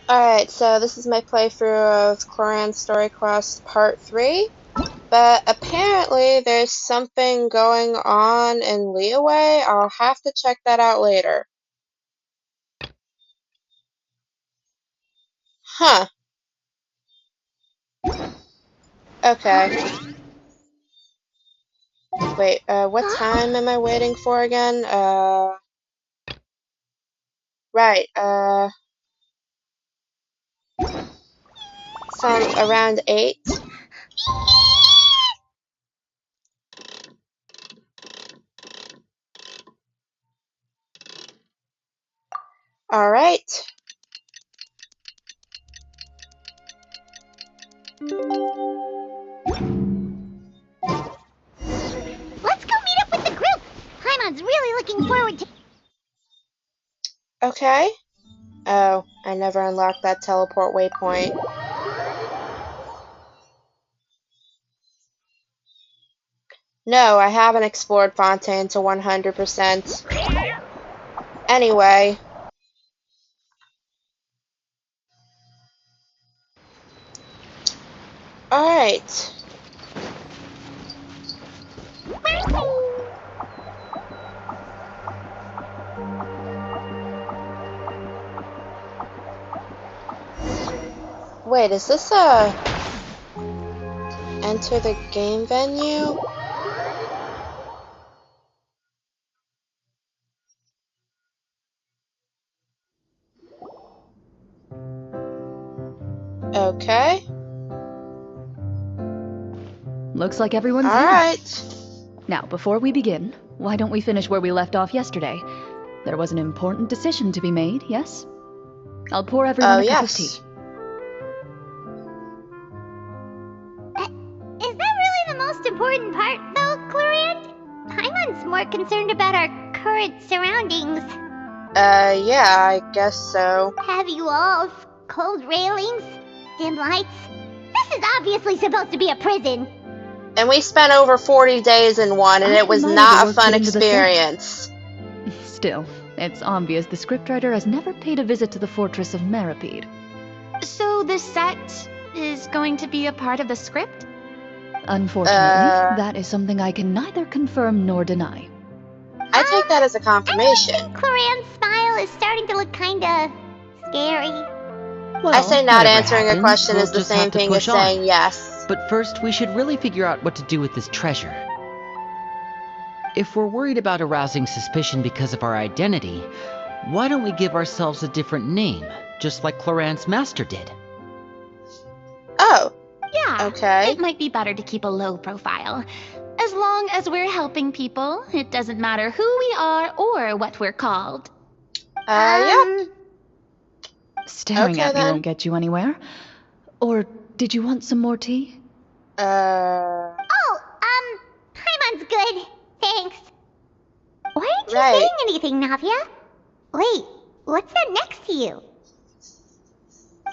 Alright, so this is my playthrough of Clorine's Story Quest Part 3, but apparently there's something going on in Leeway. I'll have to check that out later. Huh. Okay. Wait, what time am I waiting for again? Right, some around 8. Alright. Let's go meet up with the group! Paimon's really looking forward to— Okay. Oh, I never unlocked that teleport waypoint. No, I haven't explored Fontaine to 100%. Anyway. Alright. Wait, is this a enter the game venue? Okay. Looks like everyone's All here. right. Now, before we begin, why don't we finish where we left off yesterday? There was an important decision to be made, yes? I'll pour everyone a cup of tea. Is that really the most important part, though, Clorinde? Paimon's more concerned about our current surroundings. Yeah, I guess so. Heavy walls, cold railings, dim lights. This is obviously supposed to be a prison. And we spent over 40 days in one, and it was not a fun experience. Still, it's obvious the scriptwriter has never paid a visit to the fortress of Meripede. So the set is going to be a part of the script? Unfortunately, that is something I can neither confirm nor deny. I take that as a confirmation. I think Clorinde's smile is starting to look kinda scary. Well, I say not answering happens, a question we'll is the just same have to thing as push on. saying yes. But first, we should really figure out what to do with this treasure. If we're worried about arousing suspicion because of our identity, why don't we give ourselves a different name, just like Clorinde's master did? Oh. Yeah. Okay. It might be better to keep a low profile. As long as we're helping people, it doesn't matter who we are or what we're called. Yep. Staring at me then. won't get you anywhere. Or did you want some more tea? Paimon's good. Thanks. Why aren't you Right. saying anything, Navia? Wait, what's that next to you?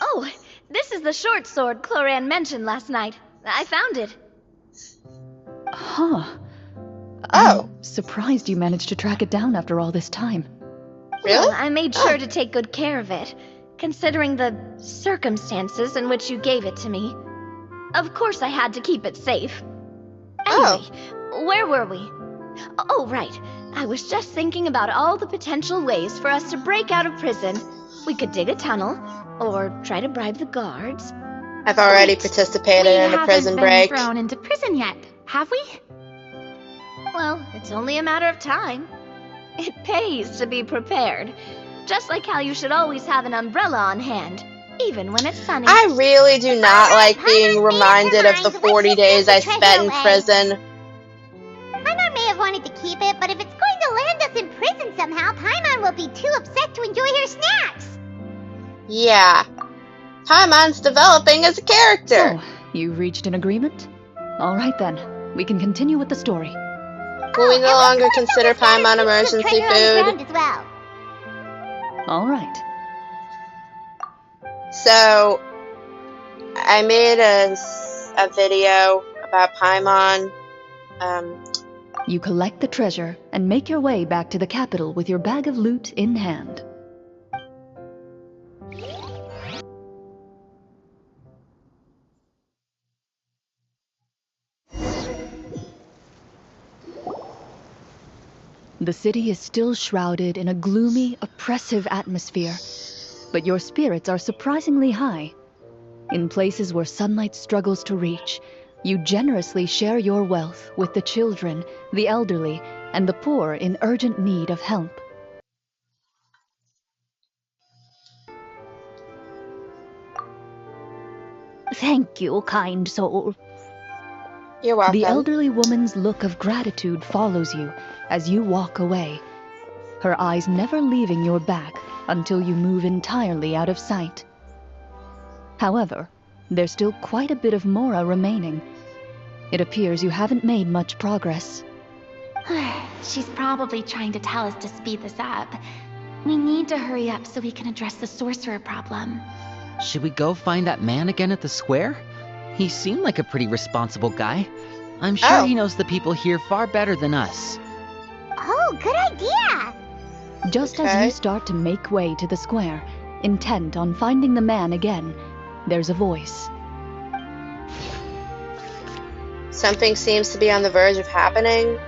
Oh, this is the short sword Clorinde mentioned last night. I found it. Huh. Oh. I'm surprised you managed to track it down after all this time. Really? Well, I made sure to take good care of it, considering the circumstances in which you gave it to me. Of course I had to keep it safe. Anyway, where were we? Oh, right. I was just thinking about all the potential ways for us to break out of prison. We could dig a tunnel, or try to bribe the guards. I've already participated in a prison break. We haven't been thrown into prison yet, have we? Well, it's only a matter of time. It pays to be prepared. Just like how you should always have an umbrella on hand, even when it's sunny. I really do not like being reminded of the 40 days I spent in prison. Paimon may have wanted to keep it, but if it's going to land us in prison somehow, Paimon will be too upset to enjoy her snacks. Yeah. Paimon's developing as a character. So, you reached an agreement? All right then, we can continue with the story. Will we no and longer let's consider collect Paimon the emergency treasure on the food? ground as well. All right. So, I made a video about Paimon. You collect the treasure and make your way back to the capital with your bag of loot in hand. The city is still shrouded in a gloomy, oppressive atmosphere, but your spirits are surprisingly high. In places where sunlight struggles to reach, you generously share your wealth with the children, the elderly, and the poor in urgent need of help. Thank you, kind soul. You're The welcome. elderly woman's look of gratitude follows you as you walk away, her eyes never leaving your back until you move entirely out of sight. However, there's still quite a bit of Mora remaining. It appears you haven't made much progress. She's probably trying to tell us to speed this up. We need to hurry up so we can address the sorcerer problem. Should we go find that man again at the square? He seemed like a pretty responsible guy. I'm sure Oh. he knows the people here far better than us. Oh, good idea! Just as Okay. you start to make way to the square, intent on finding the man again, there's a voice. Something seems to be on the verge of happening.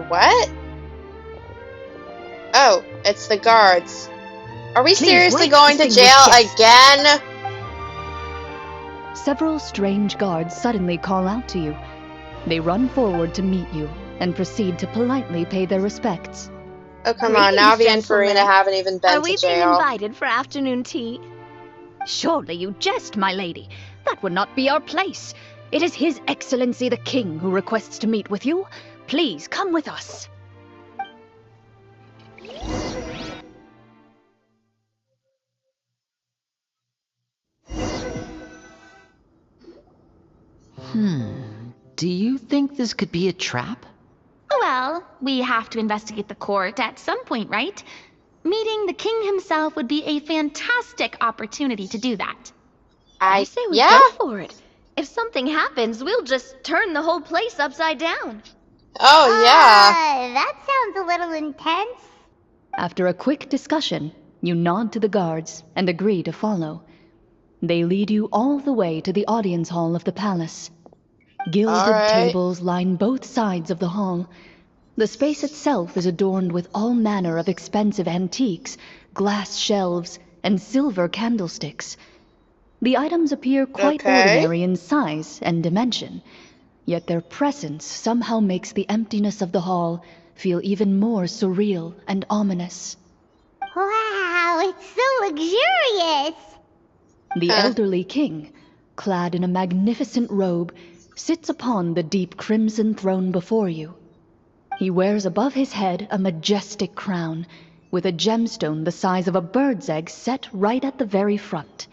What? Oh, it's the guards. Are we Please seriously wait, going to distinguished jail guest. again? Several strange guards suddenly call out to you. They run forward to meet you and proceed to politely pay their respects. Oh, come on. Greetings, Navia and gentlemen. Clorinde haven't even been Are to we being jail. invited for afternoon tea? Surely you jest, my lady. That would not be our place. It is His Excellency the King who requests to meet with you. Please come with us. Do you think this could be a trap? Well, we have to investigate the court at some point, right? Meeting the king himself would be a fantastic opportunity to do that. I say we yeah? go for it. If something happens, we'll just turn the whole place upside down. Oh, yeah. That sounds a little intense. After a quick discussion, you nod to the guards and agree to follow. They lead you all the way to the audience hall of the palace. Gilded All right. tables line both sides of the hall. The space itself is adorned with all manner of expensive antiques, glass shelves, and silver candlesticks. The items appear quite Okay. ordinary in size and dimension, yet their presence somehow makes the emptiness of the hall feel even more surreal and ominous. Wow, it's so luxurious. The elderly king, clad in a magnificent robe, sits upon the deep crimson throne before you. He wears above his head a majestic crown, with a gemstone the size of a bird's egg set right at the very front.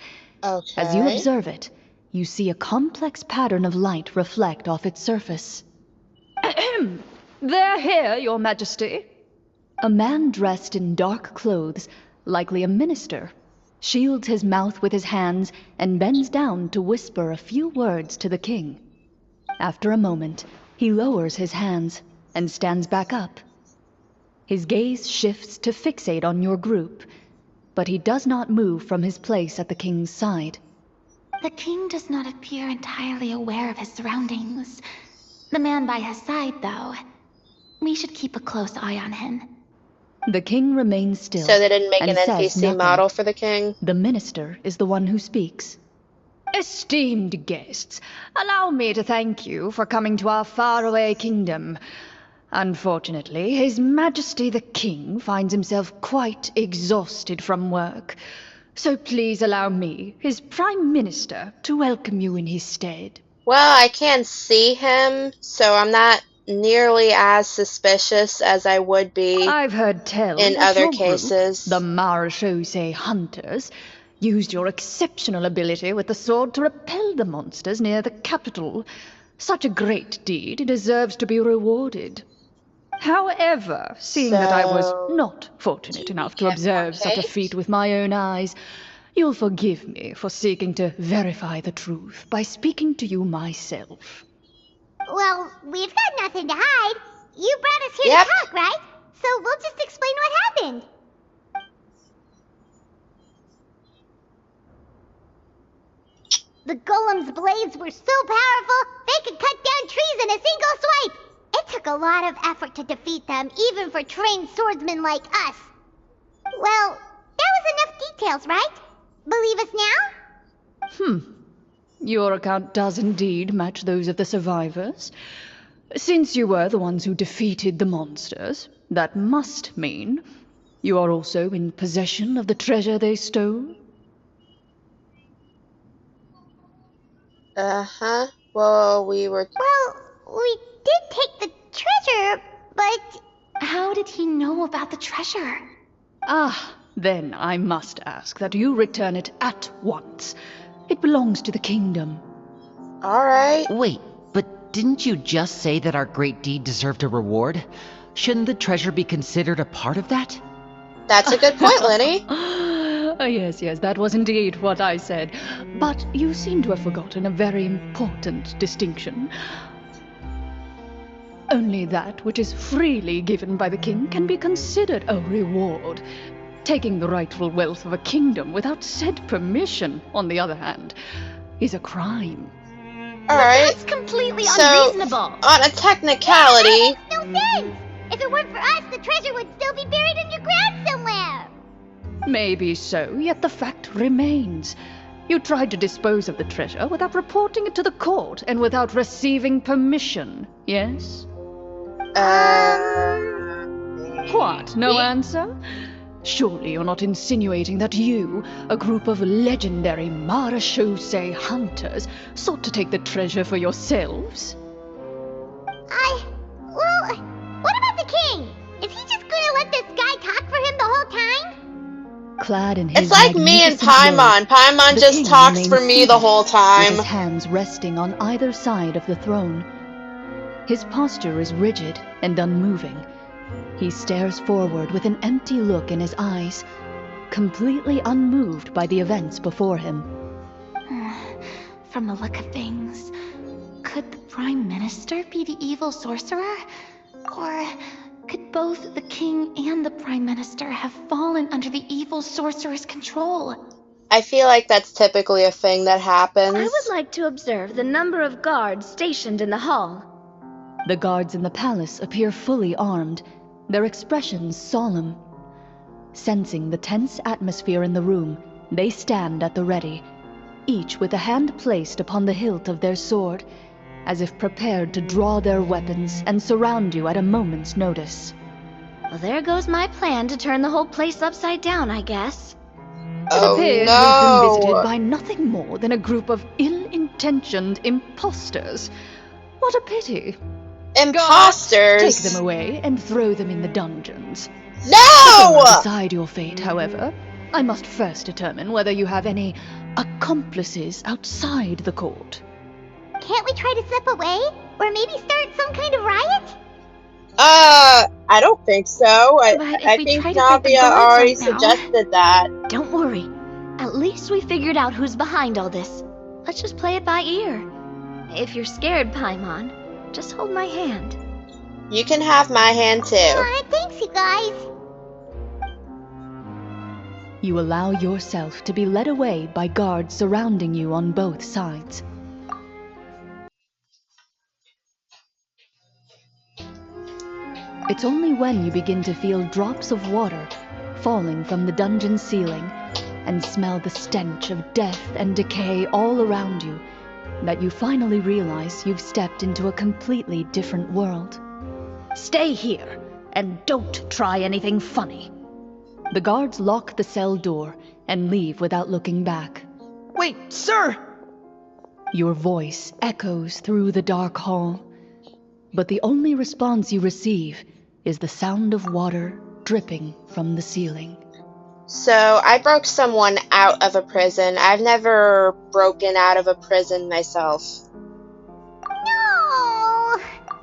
Okay. As you observe it, you see a complex pattern of light reflect off its surface. They're here, Your Majesty. A man dressed in dark clothes, likely a minister, shields his mouth with his hands and bends down to whisper a few words to the king. After a moment, he lowers his hands and stands back up. His gaze shifts to fixate on your group, but he does not move from his place at the king's side. The king does not appear entirely aware of his surroundings. The man by his side, though. We should keep a close eye on him. The king remains still. So they didn't make and an says NPC nothing. model for the king? The minister is the one who speaks. Esteemed guests, allow me to thank you for coming to our faraway kingdom. Unfortunately, His Majesty the King finds himself quite exhausted from work. So please allow me, his Prime Minister, to welcome you in his stead. Well, I can't see him, so I'm not nearly as suspicious as I would be. I've heard tell In that other your group, cases. the Marechaussee Hunters, used your exceptional ability with the sword to repel the monsters near the capital. Such a great deed deserves to be rewarded. However, seeing that I was So, not fortunate enough to can't observe such a partake? feat with my own eyes, you'll forgive me for seeking to verify the truth by speaking to you myself. Well, we've got nothing to hide. You brought us here Yep. to talk, right? So we'll just explain what happened. The golem's blades were so powerful, they could cut down trees in a single swipe. It took a lot of effort to defeat them, even for trained swordsmen like us. Well, that was enough details, right? Believe us now? Your account does indeed match those of the survivors. Since you were the ones who defeated the monsters, that must mean you are also in possession of the treasure they stole? Uh-huh. Well, we were... Well, we did take the treasure, but... How did he know about the treasure? Then I must ask that you return it at once. It belongs to the kingdom. Alright. Wait, but didn't you just say that our great deed deserved a reward? Shouldn't the treasure be considered a part of that? That's a good point, Lenny. Yes, that was indeed what I said. But you seem to have forgotten a very important distinction. Only that which is freely given by the king can be considered a reward. Taking the rightful wealth of a kingdom without said permission, on the other hand, is a crime. Alright. That's completely So, unreasonable. on a technicality... That makes no sense! If it weren't for us, the treasure would still be buried underground somewhere! Maybe so, yet the fact remains. You tried to dispose of the treasure without reporting it to the court and without receiving permission, yes? What, no answer? Surely you're not insinuating that you, a group of legendary Marechaussee hunters, sought to take the treasure for yourselves? Well, what about the king? Is he just gonna let this guy talk for him the whole time? Clad in his It's like me and magnificent robes, Paimon. Paimon the just king talks remains for me seated, the whole with time. his hands resting on either side of the throne. His posture is rigid and unmoving. He stares forward with an empty look in his eyes, completely unmoved by the events before him. From the look of things, could the Prime Minister be the evil sorcerer? Or could both the King and the Prime Minister have fallen under the evil sorcerer's control? I feel like that's typically a thing that happens. I would like to observe the number of guards stationed in the hall. The guards in the palace appear fully armed, their expressions solemn. Sensing the tense atmosphere in the room, they stand at the ready, each with a hand placed upon the hilt of their sword, as if prepared to draw their weapons and surround you at a moment's notice. Well, there goes my plan to turn the whole place upside down, I guess. It Oh appears we've been visited no! by nothing more than a group of ill-intentioned imposters. What a pity. Imposters! Take them away and throw them in the dungeons. No! Before I decide your fate, however, I must first determine whether you have any accomplices outside the court. Can't we try to slip away? Or maybe start some kind of riot? I don't think so. But if I we think try to fight the Navia guards already right now- suggested that. Don't worry. At least we figured out who's behind all this. Let's just play it by ear. If you're scared, Paimon, just hold my hand. You can have my hand too. Thanks, you guys. You allow yourself to be led away by guards surrounding you on both sides. It's only when you begin to feel drops of water falling from the dungeon ceiling and smell the stench of death and decay all around you that you finally realize you've stepped into a completely different world. Stay here, and don't try anything funny. The guards lock the cell door and leave without looking back. Wait, sir! Your voice echoes through the dark hall, but the only response you receive is the sound of water dripping from the ceiling. So, I broke someone out of a prison. I've never broken out of a prison myself. No!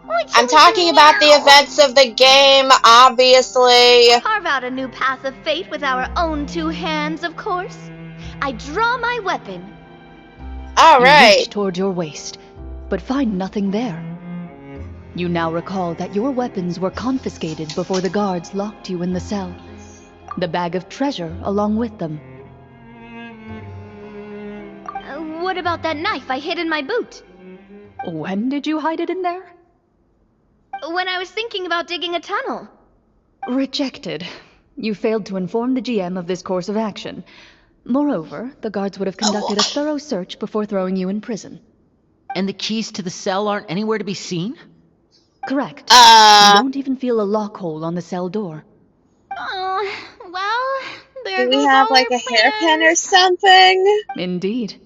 What should I'm we do talking about the now? events of the game, obviously. Carve out a new path of fate with our own two hands, of course. I draw my weapon. You Alright. reach toward your waist, but find nothing there. You now recall that your weapons were confiscated before the guards locked you in the cell. The bag of treasure along with them. What about that knife I hid in my boot? When did you hide it in there? when I was thinking about digging a tunnel. Rejected. You failed to inform the GM of this course of action. Moreover, the guards would have conducted a thorough search before throwing you in prison. And the keys to the cell aren't anywhere to be seen? Correct. You don't even feel a lock hole on the cell door. Oh, well, there Do we goes have all like our a hairpin or plans. something? Indeed.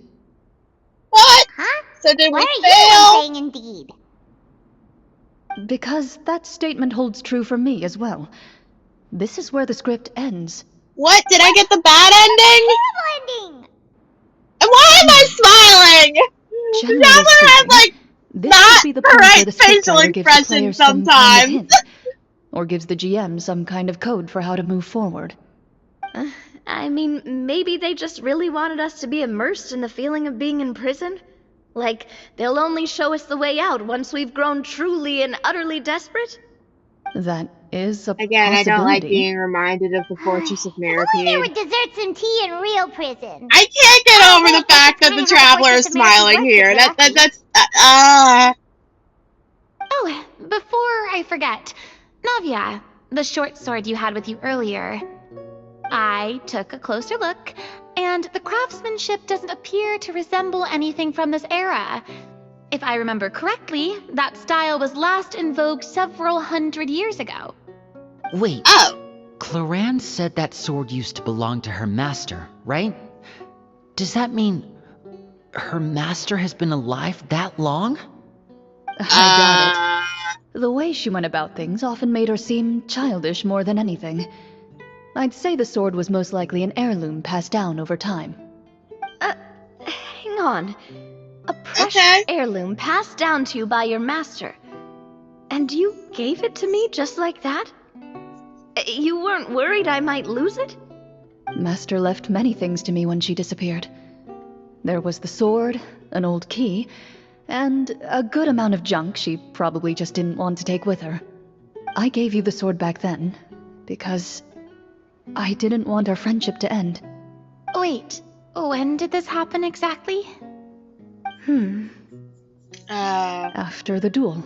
What? Huh? So did Why we are fail? you saying indeed? Because that statement holds true for me as well. This is where the script ends. What? Did I get the bad ending? Terrible ending! And why am I smiling? Generally Traveler has speaking, like this not would be the point where correct the facial scriptwriter gives the expression player some kind of sometimes. hint, or gives the GM some kind of code for how to move forward. I mean, maybe they just really wanted us to be immersed in the feeling of being in prison. Like, they'll only show us the way out once we've grown truly and utterly desperate? That is a Again, I possibility. don't like being reminded of the Fortress of If only there were Mirrorpeed. desserts and tea in real prison. I can't get Oh, over wait, the fact that's that the kind of how the Traveler is Fortress of Mirrorpeed smiling works, here. if you ask me. That's Oh, before I forget, Navia, the short sword you had with you earlier. I took a closer look, and the craftsmanship doesn't appear to resemble anything from this era. If I remember correctly, that style was last in vogue several hundred years ago. Wait, Oh. Clorinde said that sword used to belong to her master, right? Does that mean her master has been alive that long? I doubt it. The way she went about things often made her seem childish more than anything. I'd say the sword was most likely an heirloom passed down over time. Hang on. A precious Okay. heirloom passed down to you by your master. And you gave it to me just like that? You weren't worried I might lose it? Master left many things to me when she disappeared. There was the sword, an old key, and a good amount of junk she probably just didn't want to take with her. I gave you the sword back then, because I didn't want our friendship to end. Wait, when did this happen exactly? After the duel.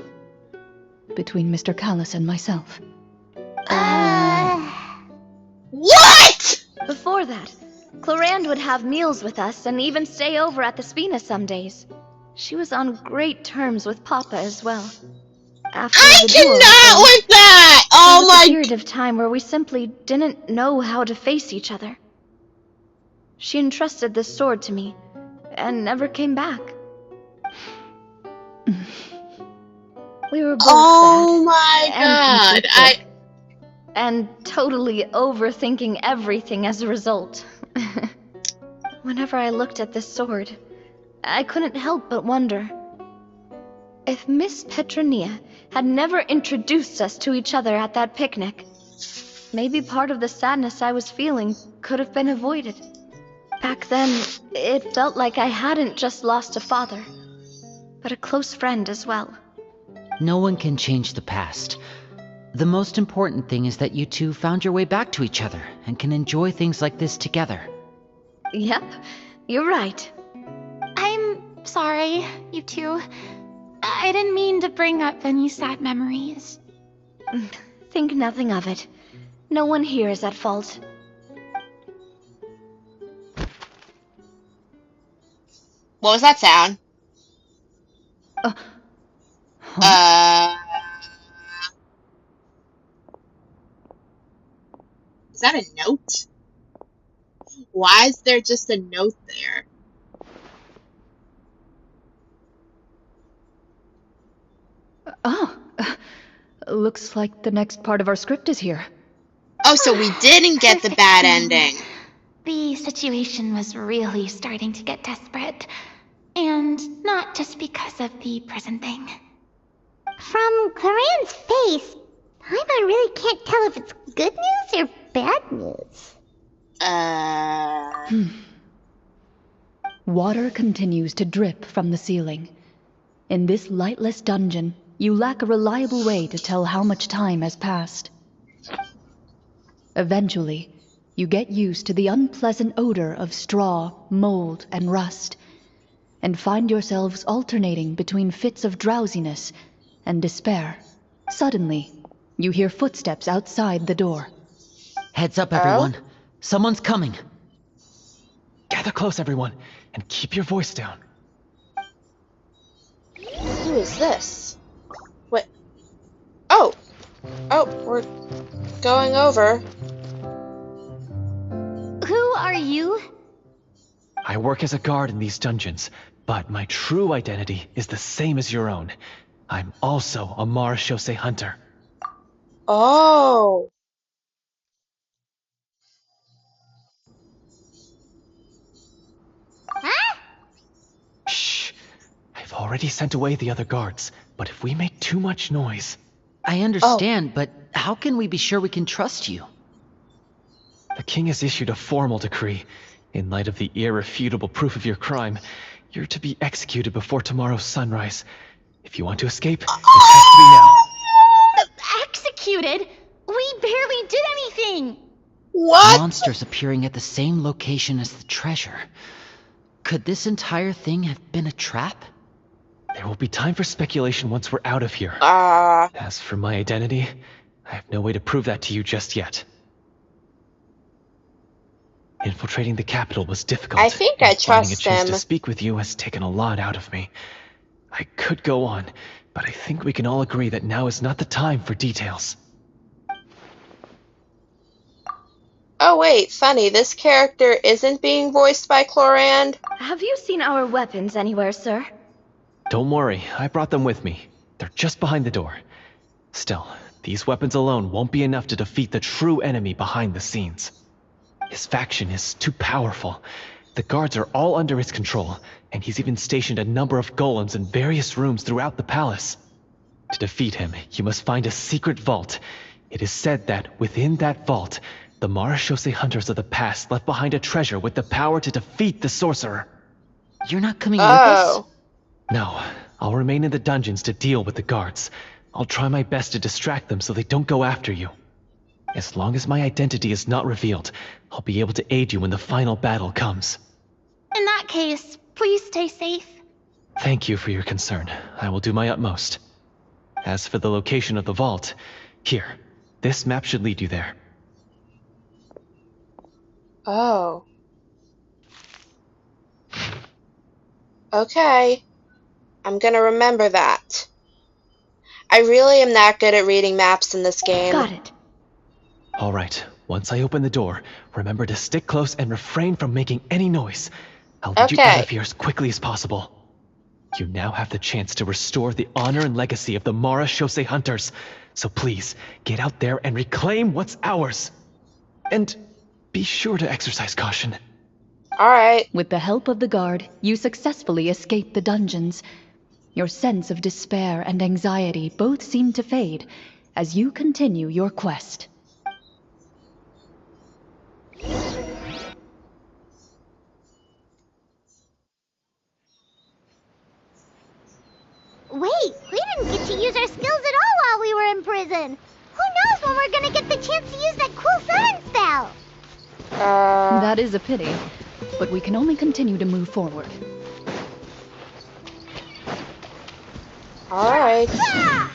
Between Mr. Callis and myself. What? Before that, Clorinde would have meals with us and even stay over at the Spina some days. She was on great terms with Papa as well. After I the duel, cannot though, with that! there Oh was a my... period of time where we simply didn't know how to face each other. She entrusted this sword to me, and never came back. We were both Oh sad my and god. conflicted, and totally overthinking everything as a result. Whenever I looked at this sword, I couldn't help but wonder if Miss Petronia had never introduced us to each other at that picnic. Maybe part of the sadness I was feeling could have been avoided. Back then, it felt like I hadn't just lost a father, but a close friend as well. No one can change the past. The most important thing is that you two found your way back to each other and can enjoy things like this together. Yep, you're right. I'm sorry, you two. I didn't mean to bring up any sad memories. Think nothing of it. No one here is at fault. What was that sound? Is that a note? Why is there just a note there? Looks like the next part of our script is here. Oh, so we didn't get the Perfect bad timing. ending. The situation was really starting to get desperate. And not just because of the prison thing. From Clarence's face, Paimon really can't tell if it's good news or bad news. Water continues to drip from the ceiling. In this lightless dungeon, you lack a reliable way to tell how much time has passed. Eventually, you get used to the unpleasant odor of straw, mold, and rust, and find yourselves alternating between fits of drowsiness and despair. Suddenly, you hear footsteps outside the door. Heads up, everyone. Oh? Someone's coming. Gather close, everyone, and keep your voice down. Who is this? What? Oh! Oh, we're going over. Who are you? I work as a guard in these dungeons, but my true identity is the same as your own. I'm also a Marechaussee hunter. Oh! Huh? Shh! I've already sent away the other guards, but if we make too much noise... I understand, but how can we be sure we can trust you? The king has issued a formal decree. In light of the irrefutable proof of your crime, you're to be executed before tomorrow's sunrise. If you want to escape, it has to be now. Executed? We barely did anything! What? Monsters appearing at the same location as the treasure. Could this entire thing have been a trap? There will be time for speculation once we're out of here. As for my identity, I have no way to prove that to you just yet. Infiltrating the capital was difficult. I think and I finding a trust chance him. to speak with you has taken a lot out of me. I could go on, but I think we can all agree that now is not the time for details. Oh wait, funny, this character isn't being voiced by Clorinde? Have you seen our weapons anywhere, sir? Don't worry, I brought them with me. They're just behind the door. Still, these weapons alone won't be enough to defeat the true enemy behind the scenes. His faction is too powerful. The guards are all under his control, and he's even stationed a number of golems in various rooms throughout the palace. To defeat him, you must find a secret vault. It is said that within that vault, the Marechaussee hunters of the past left behind a treasure with the power to defeat the sorcerer. You're not coming with us? Oh. No, I'll remain in the dungeons to deal with the guards. I'll try my best to distract them so they don't go after you. As long as my identity is not revealed, I'll be able to aid you when the final battle comes. In that case, please stay safe. Thank you for your concern. I will do my utmost. As for the location of the vault, here, this map should lead you there. Oh. Okay. I'm gonna remember that. I really am not good at reading maps in this game. Got it. All right, once I open the door, remember to stick close and refrain from making any noise. I'll lead you out of here as quickly as possible. You now have the chance to restore the honor and legacy of the Marechaussee hunters. So please, get out there and reclaim what's ours. And be sure to exercise caution. Alright. With the help of the guard, you successfully escape the dungeons. Your sense of despair and anxiety both seem to fade as you continue your quest. Wait, we didn't get to use our skills at all while we were in prison. Who knows when we're gonna get the chance to use that cool summon spell? That is a pity, but we can only continue to move forward. Alright. Ah!